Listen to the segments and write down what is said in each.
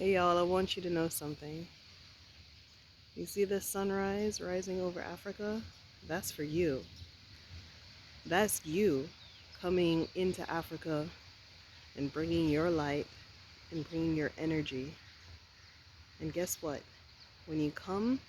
Hey y'all, I want you to know something. You see this sunrise rising over Africa? That's for you. That's you coming into Africa and bringing your light and bringing your energy. And guess what? When you come,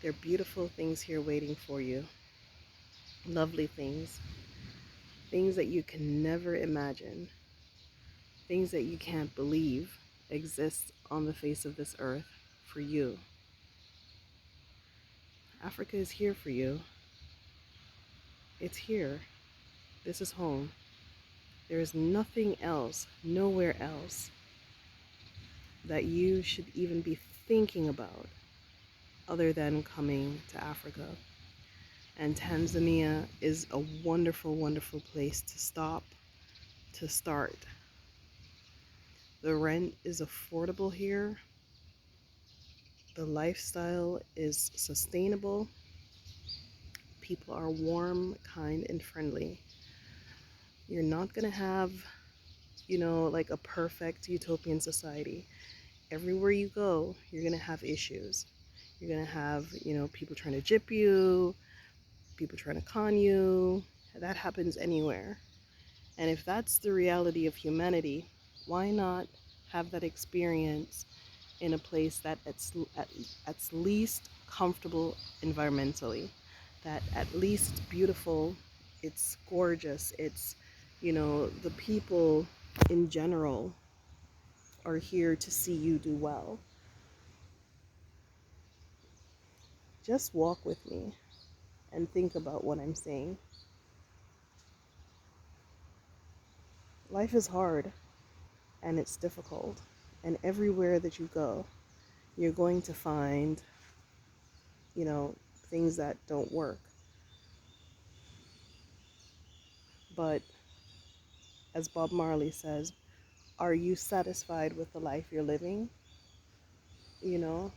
there are beautiful things here waiting for you. Lovely things. Things that you can never imagine. Things that you can't believe exist on the face of this earth for you. Africa is here for you. It's here. This is home. There is nothing else, nowhere else, that you should even be thinking about other than coming to Africa. And Tanzania is a wonderful, wonderful place to stop, to start. The rent is affordable here. The lifestyle is sustainable. People are warm, kind, and friendly. You're not going to have, like a perfect utopian society. Everywhere you go, you're going to have issues. You're going to have, people trying to gyp you, people trying to con you. That happens anywhere. And if that's the reality of humanity, why not have that experience in a place that at least comfortable environmentally, that at least it's beautiful, it's gorgeous, it's, the people in general are here to see you do well. Just walk with me and think about what I'm saying. Life is hard and it's difficult, and everywhere that you go, you're going to find, you know, things that don't work. But as Bob Marley says, are you satisfied with the life you're living? You know,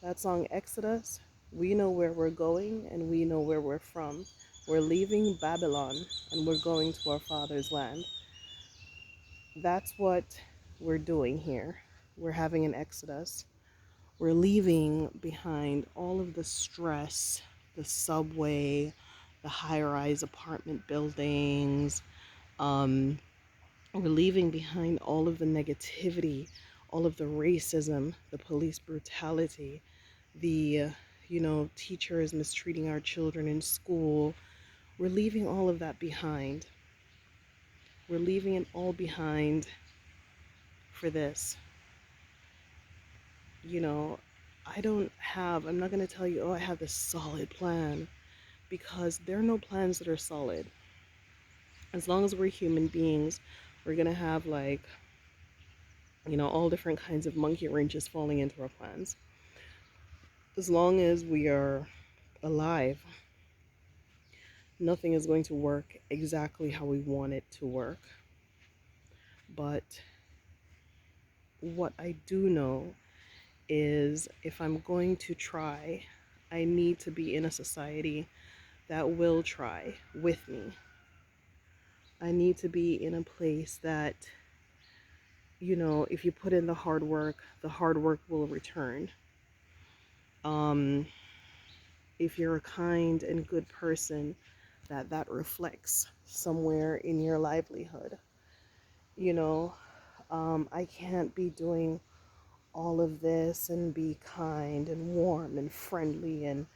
that song Exodus, we know where we're going and we know where we're from. We're leaving Babylon and we're going to our Father's land. That's what we're doing here. We're having an exodus. We're leaving behind all of the stress, the subway, the high-rise apartment buildings. We're leaving behind all of the negativity, all of the racism, the police brutality, the, teachers mistreating our children in school. We're leaving all of that behind. We're leaving it all behind for this. I'm not going to tell you, oh, I have this solid plan, because there are no plans that are solid. As long as we're human beings, we're going to have all different kinds of monkey wrenches falling into our plans. As long as we are alive, nothing is going to work exactly how we want it to work. But what I do know is if I'm going to try, I need to be in a society that will try with me. I need to be in a place that, if you put in the hard work will return. If you're a kind and good person, that reflects somewhere in your livelihood. I can't be doing all of this and be kind and warm and friendly and,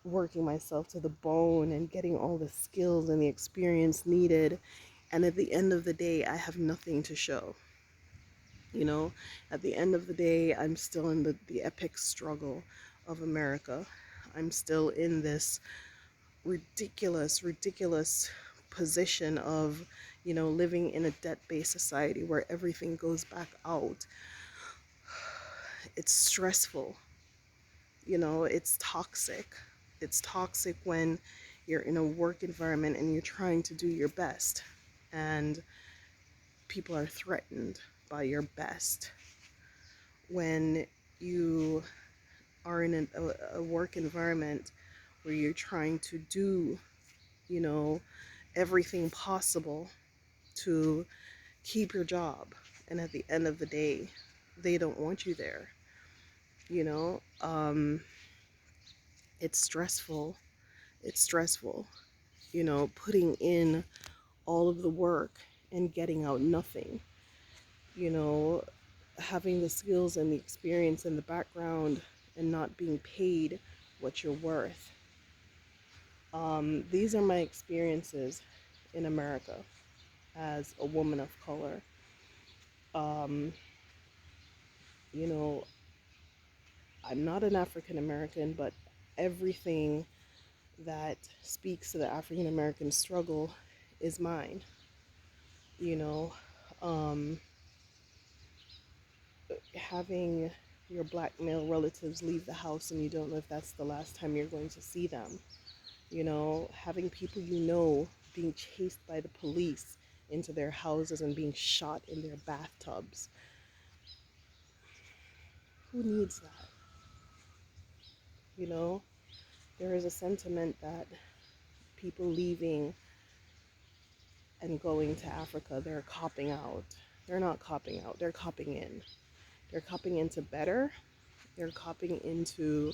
working myself to the bone and getting all the skills and the experience needed. And at the end of the day, I have nothing to show. At the end of the day, I'm still in the epic struggle of America. I'm still in this ridiculous, ridiculous position of, living in a debt-based society where everything goes back out. It's stressful. It's toxic. It's toxic when you're in a work environment and you're trying to do your best and people are threatened by your best. When you are in a work environment where you're trying to do, everything possible to keep your job And at the end of the day, they don't want you there. You know, it's stressful. It's stressful, putting in all of the work and getting out nothing, you know, having the skills and the experience and the background and not being paid what you're worth. These are my experiences in America as a woman of color. Um, you know, I'm not an African American, but everything that speaks to the African American struggle is mine. You know, um, having your black male relatives leave the house and you don't know if that's the last time you're going to see them. Having people being chased by the police into their houses and being shot in their bathtubs. Who needs that? You know, there is a sentiment that people leaving and going to Africa, they're copping out. They're not copping out, they're copping in. They're copping into better, they're copping into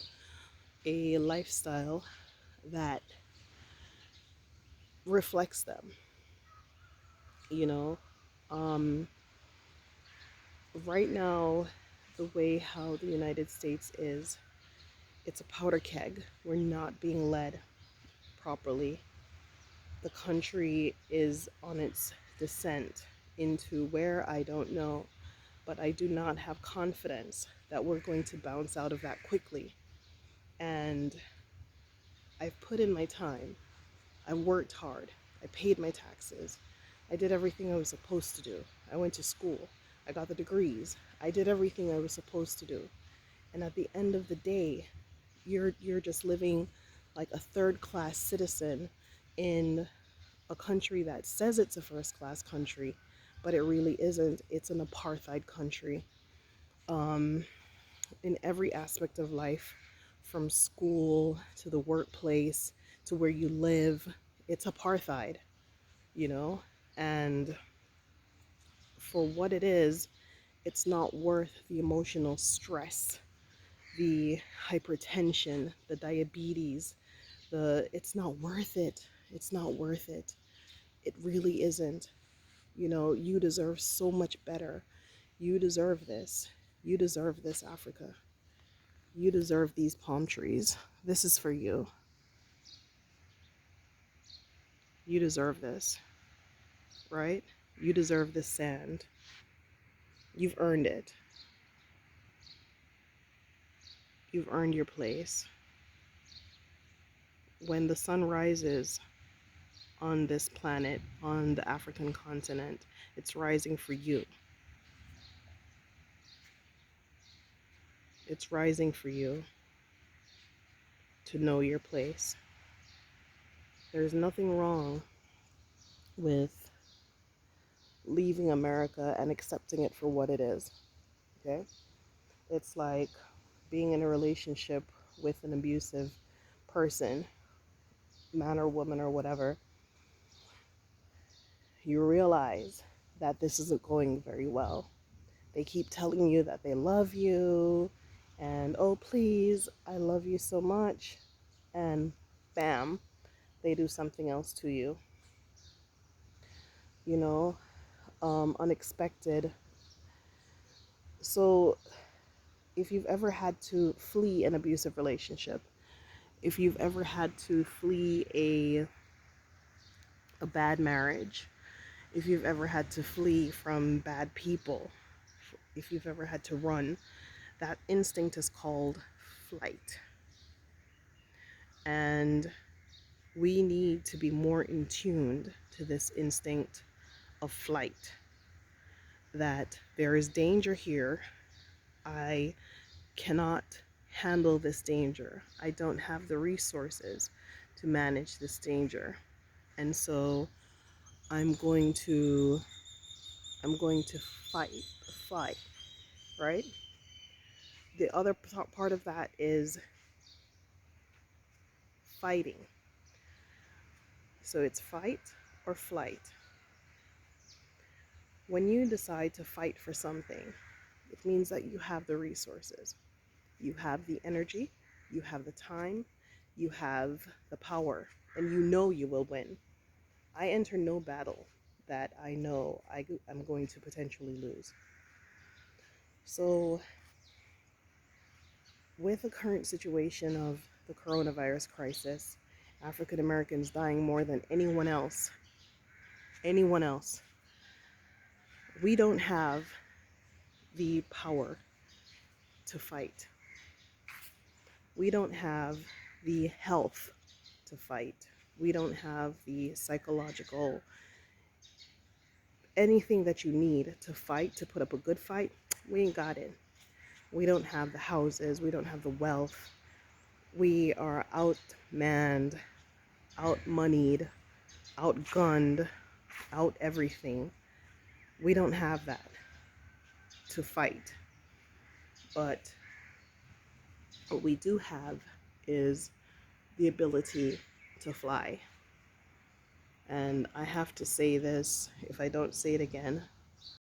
a lifestyle that reflects them, you know. Um, right now, the way how the United States is, it's a powder keg. We're not being led properly. The country is on its descent into where I don't know, but I do not have confidence that we're going to bounce out of that quickly. And I've put in my time. I worked hard. I paid my taxes. I did everything I was supposed to do. I went to school. I got the degrees. I did everything I was supposed to do. And at the end of the day, you're just living like a third-class citizen in a country that says it's a first-class country, but it really isn't. It's an apartheid country. Um, in every aspect of life, from school to the workplace to where you live, it's apartheid, you know? And for what it is, it's not worth the emotional stress, the hypertension, the diabetes, it's not worth it. It's not worth it. It really isn't. You deserve so much better. You deserve this. You deserve this, Africa. You deserve these palm trees. This is for you. You deserve this, right? You deserve this sand. You've earned it. You've earned your place. When the sun rises on this planet, on the African continent, it's rising for you. It's rising for you to know your place. There's nothing wrong with leaving America and accepting it for what it is, okay? It's like being in a relationship with an abusive person, man or woman or whatever. You realize that this isn't going very well. They keep telling you that they love you and, oh, please, I love you so much. And bam, they do something else to you. Unexpected. So if you've ever had to flee an abusive relationship, if you've ever had to flee a bad marriage, if you've ever had to flee from bad people, if you've ever had to run, that instinct is called flight. And we need to be more in tune to this instinct of flight, that there is danger here. I cannot handle this danger. I don't have the resources to manage this danger. And so I'm going to fight, right? The other part of that is fighting. So it's fight or flight. When you decide to fight for something, it means that you have the resources, you have the energy, you have the time, you have the power, and you know you will win. I enter no battle that I know I'm going to potentially lose. So, with the current situation of the coronavirus crisis, African Americans dying more than anyone else, we don't have the power to fight. We don't have the health to fight. We don't have the psychological, anything that you need to fight, to put up a good fight. We ain't got it. We don't have the houses. We don't have the wealth. We are outmanned, outmoneyed, outgunned, out everything. We don't have that to fight. But what we do have is the ability to fly. And I have to say this, if I don't say it again,